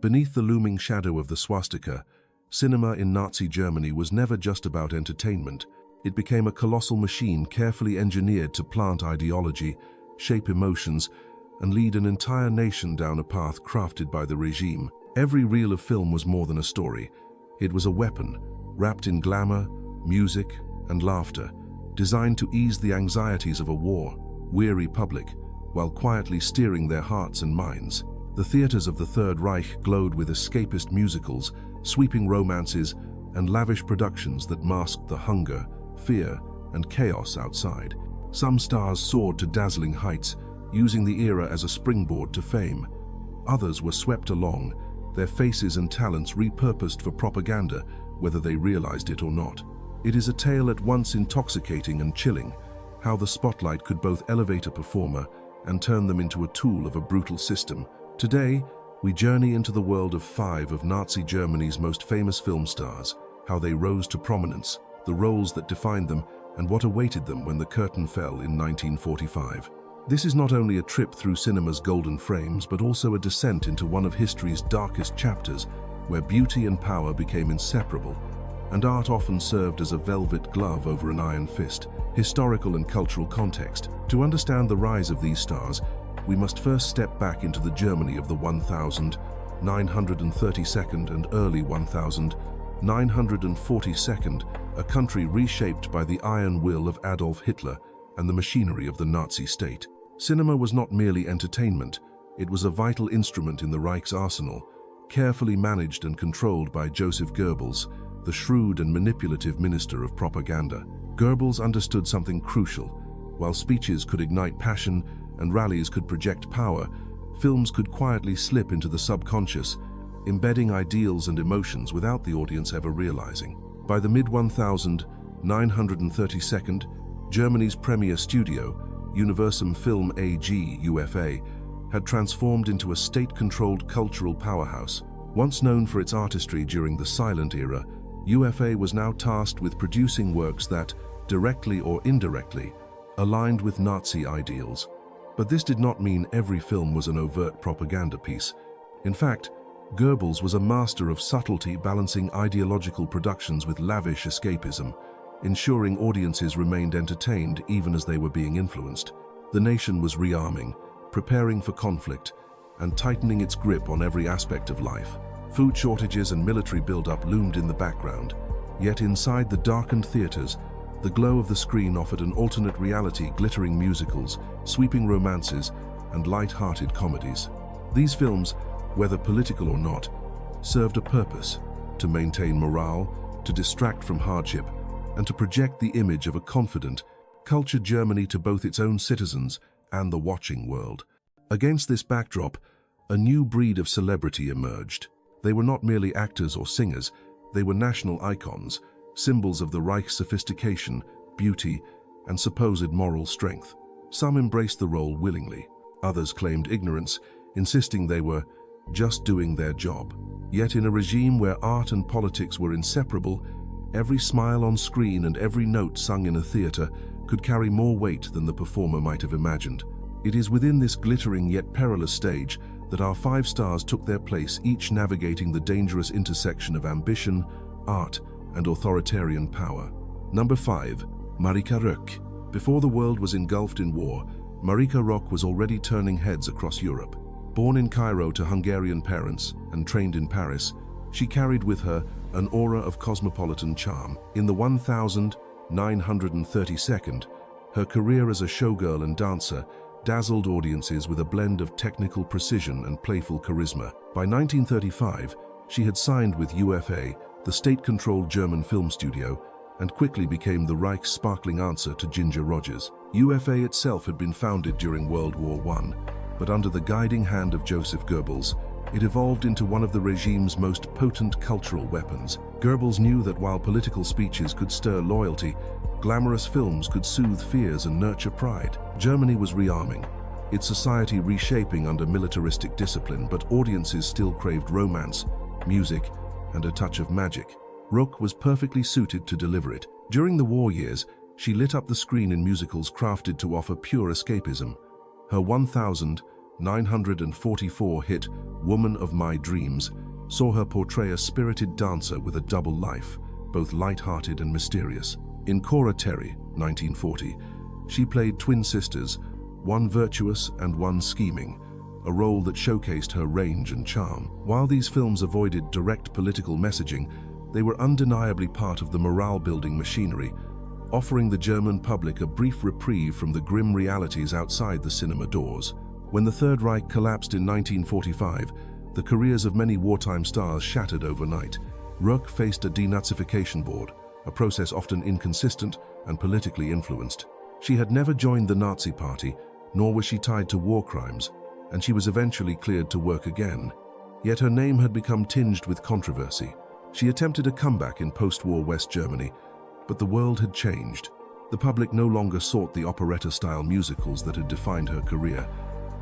Beneath the looming shadow of the swastika, cinema in Nazi Germany was never just about entertainment. It became a colossal machine carefully engineered to plant ideology, shape emotions, and lead an entire nation down a path crafted by the regime. Every reel of film was more than a story. It was a weapon, wrapped in glamour, music, and laughter, designed to ease the anxieties of a war-weary public, while quietly steering their hearts and minds. The theaters of the Third Reich glowed with escapist musicals, sweeping romances, and lavish productions that masked the hunger, fear, and chaos outside. Some stars soared to dazzling heights, using the era as a springboard to fame. Others were swept along, their faces and talents repurposed for propaganda, whether they realized it or not. It is a tale at once intoxicating and chilling, how the spotlight could both elevate a performer and turn them into a tool of a brutal system. Today, we journey into the world of 5 of Nazi Germany's most famous film stars, how they rose to prominence, the roles that defined them, and what awaited them when the curtain fell in 1945. This is not only a trip through cinema's golden frames, but also a descent into one of history's darkest chapters, where beauty and power became inseparable, and art often served as a velvet glove over an iron fist. Historical and cultural context. To understand the rise of these stars, we must first step back into the Germany of the 1932nd and early 1942nd, a country reshaped by the iron will of Adolf Hitler and the machinery of the Nazi state. Cinema was not merely entertainment, it was a vital instrument in the Reich's arsenal, carefully managed and controlled by Joseph Goebbels, the shrewd and manipulative minister of propaganda. Goebbels understood something crucial. While speeches could ignite passion and rallies could project power, films could quietly slip into the subconscious, embedding ideals and emotions without the audience ever realizing. By the mid-1932nd, Germany's premier studio, Universum Film AG UFA, had transformed into a state-controlled cultural powerhouse. Once known for its artistry during the silent era, UFA was now tasked with producing works that, directly or indirectly, aligned with Nazi ideals. But this did not mean every film was an overt propaganda piece. In fact, Goebbels was a master of subtlety, balancing ideological productions with lavish escapism, ensuring audiences remained entertained even as they were being influenced. The nation was rearming, preparing for conflict, and tightening its grip on every aspect of life. Food shortages and military buildup loomed in the background, yet inside the darkened theaters, the glow of the screen offered an alternate reality, glittering musicals, sweeping romances, and light-hearted comedies. These films, whether political or not, served a purpose: to maintain morale, to distract from hardship, and to project the image of a confident, cultured Germany to both its own citizens and the watching world. Against this backdrop, a new breed of celebrity emerged. They were not merely actors or singers, they were national icons, symbols of the Reich's sophistication, beauty, and supposed moral strength. Some embraced the role willingly, others claimed ignorance, insisting they were just doing their job. Yet in a regime where art and politics were inseparable, every smile on screen and every note sung in a theater could carry more weight than the performer might have imagined. It is within this glittering yet perilous stage that our 5 stars took their place, each navigating the dangerous intersection of ambition, art, and authoritarian power. Number 5. Marika Rökk. Before the world was engulfed in war, Marika Rökk was already turning heads across Europe. Born in Cairo to Hungarian parents and trained in Paris, she carried with her an aura of cosmopolitan charm. In the 1932nd, her career as a showgirl and dancer dazzled audiences with a blend of technical precision and playful charisma. By 1935, she had signed with UFA, the state-controlled German film studio, and quickly became the Reich's sparkling answer to Ginger Rogers. UFA itself had been founded during World War I, but under the guiding hand of Joseph Goebbels, it evolved into one of the regime's most potent cultural weapons. Goebbels knew that while political speeches could stir loyalty, glamorous films could soothe fears and nurture pride. Germany was rearming, its society reshaping under militaristic discipline, but audiences still craved romance, music, and a touch of magic. Rökk was perfectly suited to deliver it. During the war years, she lit up the screen in musicals crafted to offer pure escapism. Her 1944 hit Woman of My Dreams saw her portray a spirited dancer with a double life, both light-hearted and mysterious. In Cora Terry, 1940, she played twin sisters, one virtuous and one scheming, a role that showcased her range and charm. While these films avoided direct political messaging, they were undeniably part of the morale-building machinery, offering the German public a brief reprieve from the grim realities outside the cinema doors. When the Third Reich collapsed in 1945, the careers of many wartime stars shattered overnight. Rökk faced a denazification board, a process often inconsistent and politically influenced. She had never joined the Nazi Party, nor was she tied to war crimes, and she was eventually cleared to work again. Yet her name had become tinged with controversy. She attempted a comeback in post-war West Germany, but the world had changed. The public no longer sought the operetta-style musicals that had defined her career.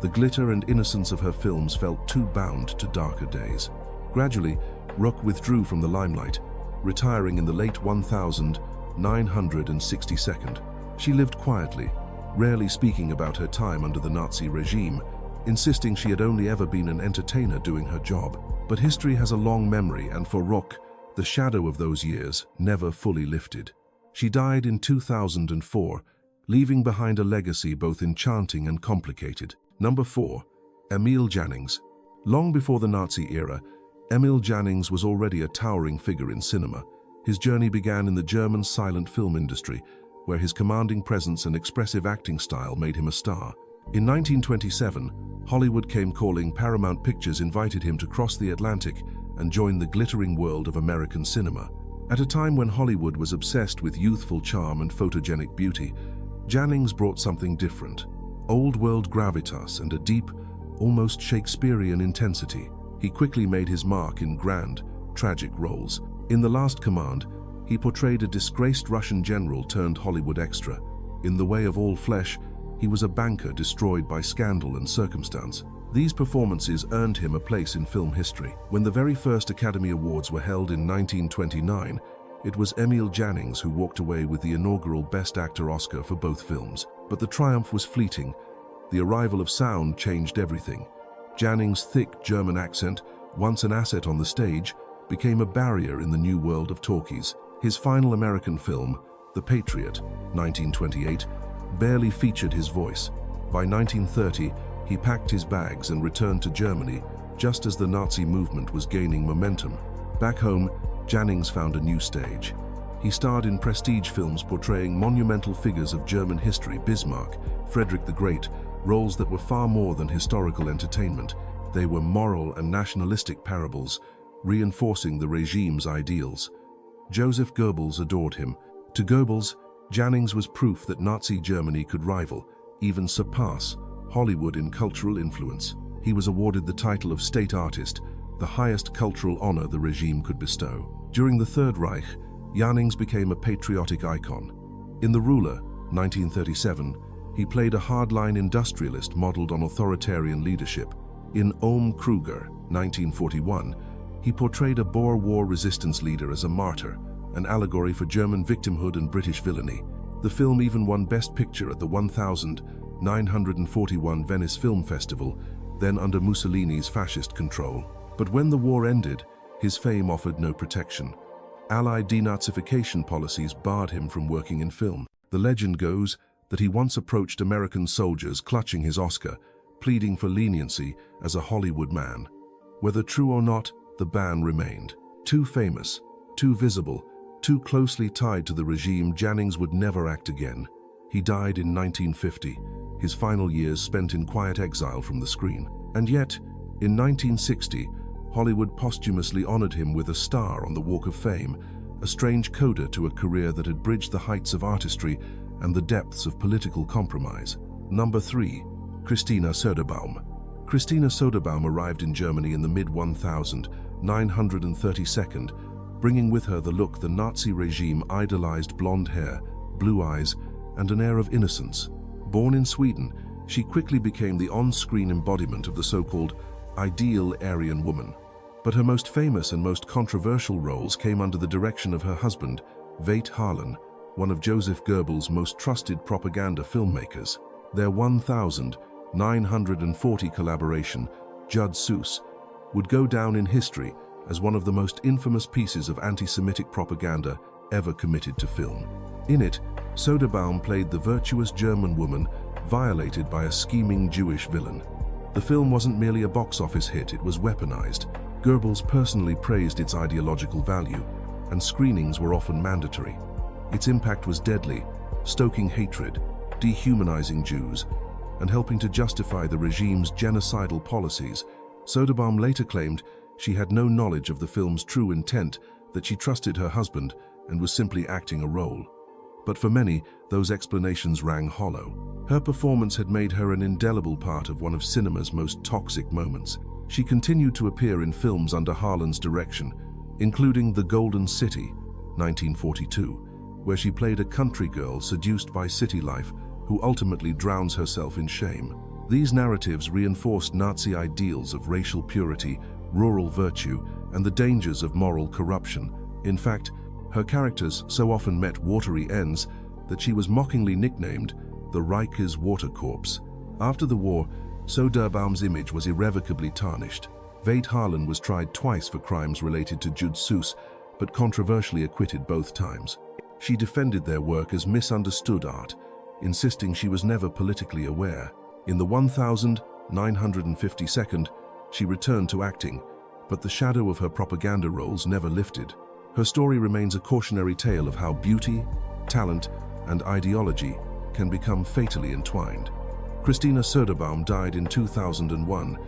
The glitter and innocence of her films felt too bound to darker days. Gradually, Rökk withdrew from the limelight, retiring in the late 1962. She lived quietly, rarely speaking about her time under the Nazi regime, insisting she had only ever been an entertainer doing her job. But history has a long memory, and for Rökk, the shadow of those years never fully lifted. She died in 2004, leaving behind a legacy both enchanting and complicated. Number 4. Emil Jannings. Long before the Nazi era, Emil Jannings was already a towering figure in cinema. His journey began in the German silent film industry, where his commanding presence and expressive acting style made him a star. In 1927, Hollywood came calling. Paramount Pictures invited him to cross the Atlantic and join the glittering world of American cinema. At a time when Hollywood was obsessed with youthful charm and photogenic beauty, Jannings brought something different: old-world gravitas and a deep, almost Shakespearean intensity. He quickly made his mark in grand, tragic roles. In The Last Command, he portrayed a disgraced Russian general turned Hollywood extra. In The Way of All Flesh, he was a banker destroyed by scandal and circumstance. These performances earned him a place in film history. When the very first Academy Awards were held in 1929, it was Emil Jannings who walked away with the inaugural Best Actor Oscar for both films. But the triumph was fleeting. The arrival of sound changed everything. Jannings' thick German accent, once an asset on the stage, became a barrier in the new world of talkies. His final American film, The Patriot, 1928, barely featured his voice. By 1930, he packed his bags and returned to Germany, just as the Nazi movement was gaining momentum. Back home, Jannings found a new stage. He starred in prestige films portraying monumental figures of German history: Bismarck, Frederick the Great, roles that were far more than historical entertainment. They were moral and nationalistic parables, reinforcing the regime's ideals. Joseph Goebbels adored him. To Goebbels, Jannings was proof that Nazi Germany could rival, even surpass, Hollywood in cultural influence. He was awarded the title of State Artist, the highest cultural honor the regime could bestow. During the Third Reich, Jannings became a patriotic icon. In The Ruler, 1937, he played a hardline industrialist modeled on authoritarian leadership. In Ohm Kruger, 1941, he portrayed a Boer War resistance leader as a martyr, an allegory for German victimhood and British villainy. The film even won Best Picture at the 1941 Venice Film Festival, then under Mussolini's fascist control. But when the war ended, his fame offered no protection. Allied denazification policies barred him from working in film. The legend goes that he once approached American soldiers clutching his Oscar, pleading for leniency as a Hollywood man. Whether true or not, the ban remained. Too famous, too visible, too closely tied to the regime, Jannings would never act again. He died in 1950, his final years spent in quiet exile from the screen. And yet, in 1960, Hollywood posthumously honored him with a star on the Walk of Fame, a strange coda to a career that had bridged the heights of artistry and the depths of political compromise. Number 3. Christina Söderbaum. Christina Söderbaum arrived in Germany in the mid-1932, bringing with her the look the Nazi regime idolized: blonde hair, blue eyes, and an air of innocence. Born in Sweden, she quickly became the on-screen embodiment of the so-called ideal Aryan woman. But her most famous and most controversial roles came under the direction of her husband, Veit Harlan, one of Joseph Goebbels' most trusted propaganda filmmakers. Their 1,000 940 collaboration, Judd Seuss, would go down in history as one of the most infamous pieces of anti-Semitic propaganda ever committed to film. In it, Söderbaum played the virtuous German woman violated by a scheming Jewish villain. The film wasn't merely a box office hit, it was weaponized. Goebbels personally praised its ideological value, and screenings were often mandatory. Its impact was deadly, stoking hatred, dehumanizing Jews, and helping to justify the regime's genocidal policies. Söderbaum later claimed she had no knowledge of the film's true intent, that she trusted her husband and was simply acting a role. But for many, those explanations rang hollow. Her performance had made her an indelible part of one of cinema's most toxic moments. She continued to appear in films under Harlan's direction, including The Golden City, 1942, where she played a country girl seduced by city life who ultimately drowns herself in shame. These narratives reinforced Nazi ideals of racial purity, rural virtue, and the dangers of moral corruption. In fact, her characters so often met watery ends that she was mockingly nicknamed the Reich's water corpse. After the war, Söderbaum's image was irrevocably tarnished. Veit Harlan was tried twice for crimes related to Judd Seuss, but controversially acquitted both times. She defended their work as misunderstood art, insisting she was never politically aware. In the 1952nd, she returned to acting, but the shadow of her propaganda roles never lifted. Her story remains a cautionary tale of how beauty, talent, and ideology can become fatally entwined. Christina Söderbaum died in 2001,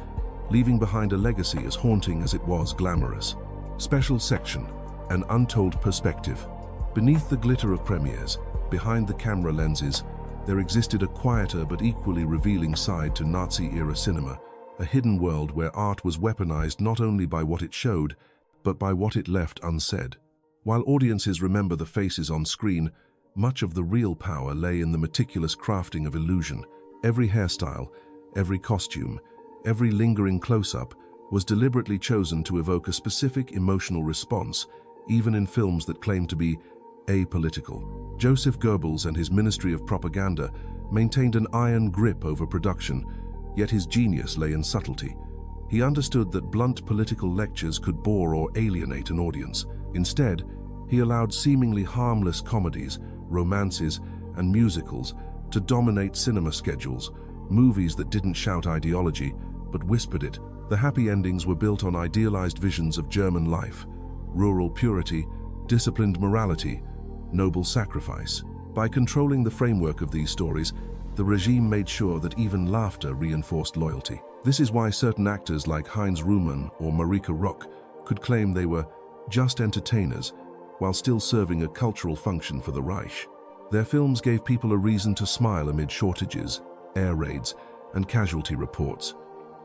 leaving behind a legacy as haunting as it was glamorous. Special section, an untold perspective. Beneath the glitter of premieres, behind the camera lenses, there existed a quieter but equally revealing side to Nazi-era cinema, a hidden world where art was weaponized not only by what it showed, but by what it left unsaid. While audiences remember the faces on screen, much of the real power lay in the meticulous crafting of illusion. Every hairstyle, every costume, every lingering close-up was deliberately chosen to evoke a specific emotional response, even in films that claimed to be apolitical. Joseph Goebbels and his Ministry of Propaganda maintained an iron grip over production, yet his genius lay in subtlety. He understood that blunt political lectures could bore or alienate an audience. Instead, he allowed seemingly harmless comedies, romances, and musicals to dominate cinema schedules, movies that didn't shout ideology, but whispered it. The happy endings were built on idealized visions of German life, rural purity, disciplined morality, noble sacrifice. By controlling the framework of these stories, the regime made sure that even laughter reinforced loyalty. This is why certain actors like Heinz Rühmann or Marika Rökk could claim they were just entertainers while still serving a cultural function for the Reich. Their films gave people a reason to smile amid shortages, air raids, and casualty reports.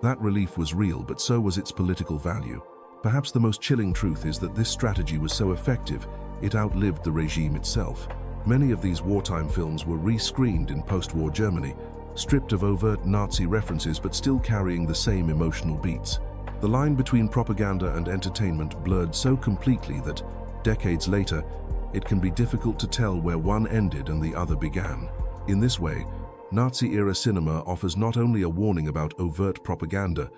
That relief was real, but so was its political value. Perhaps the most chilling truth is that this strategy was so effective, it outlived the regime itself. Many of these wartime films were re-screened in post-war Germany, stripped of overt Nazi references but still carrying the same emotional beats. The line between propaganda and entertainment blurred so completely that, decades later, it can be difficult to tell where one ended and the other began. In this way, Nazi-era cinema offers not only a warning about overt propaganda,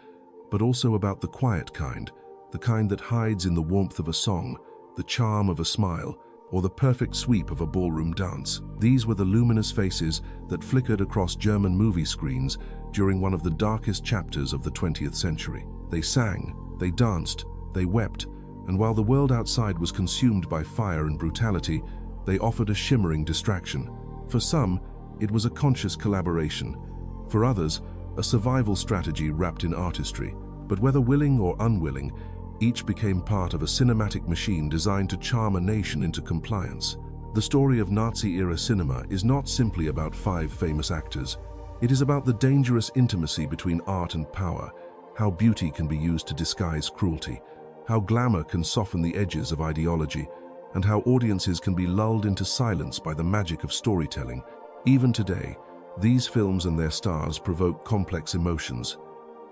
but also about the quiet kind, the kind that hides in the warmth of a song, the charm of a smile, or the perfect sweep of a ballroom dance. These were the luminous faces that flickered across German movie screens during one of the darkest chapters of the 20th century. They sang, they danced, they wept, and while the world outside was consumed by fire and brutality, they offered a shimmering distraction. For some, it was a conscious collaboration. For others, a survival strategy wrapped in artistry. But whether willing or unwilling, each became part of a cinematic machine designed to charm a nation into compliance. The story of Nazi-era cinema is not simply about 5 famous actors. It is about the dangerous intimacy between art and power, how beauty can be used to disguise cruelty, how glamour can soften the edges of ideology, and how audiences can be lulled into silence by the magic of storytelling. Even today, these films and their stars provoke complex emotions: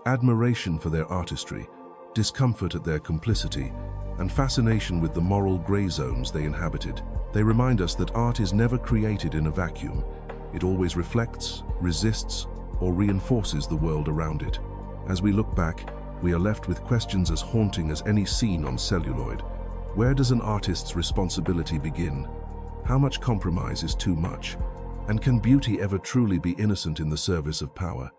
admiration for their artistry, discomfort at their complicity, and fascination with the moral gray zones they inhabited. They remind us that art is never created in a vacuum. It always reflects, resists, or reinforces the world around it. As we look back, we are left with questions as haunting as any scene on celluloid. Where does an artist's responsibility begin? How much compromise is too much? And can beauty ever truly be innocent in the service of power?